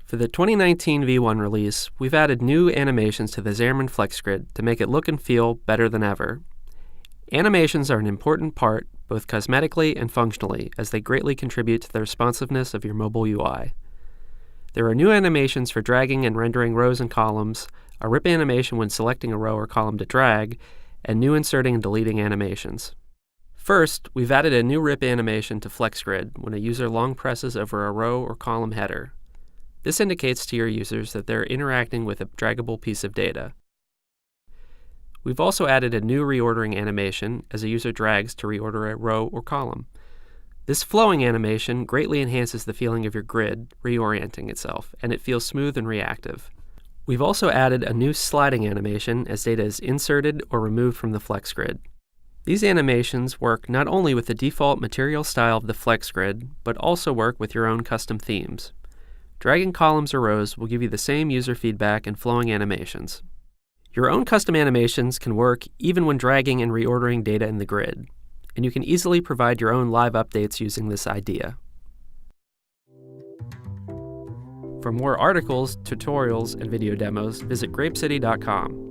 For the 2019 V1 release, we've added new animations to the Xamarin FlexGrid to make it look and feel better than ever. Animations are an important part, both cosmetically and functionally, as they greatly contribute to the responsiveness of your mobile UI. There are new animations for dragging and rendering rows and columns, a rip animation when selecting a row or column to drag, and new inserting and deleting animations. First, we've added a new rip animation to FlexGrid when a user long presses over a row or column header. This indicates to your users that they're interacting with a draggable piece of data. We've also added a new reordering animation as a user drags to reorder a row or column. This flowing animation greatly enhances the feeling of your grid reorienting itself, and it feels smooth and reactive. We've also added a new sliding animation as data is inserted or removed from the FlexGrid. These animations work not only with the default material style of the FlexGrid, but also work with your own custom themes. Dragging columns or rows will give you the same user feedback and flowing animations. Your own custom animations can work even when dragging and reordering data in the grid, and you can easily provide your own live updates using this idea. For more articles, tutorials, and video demos, visit grapecity.com.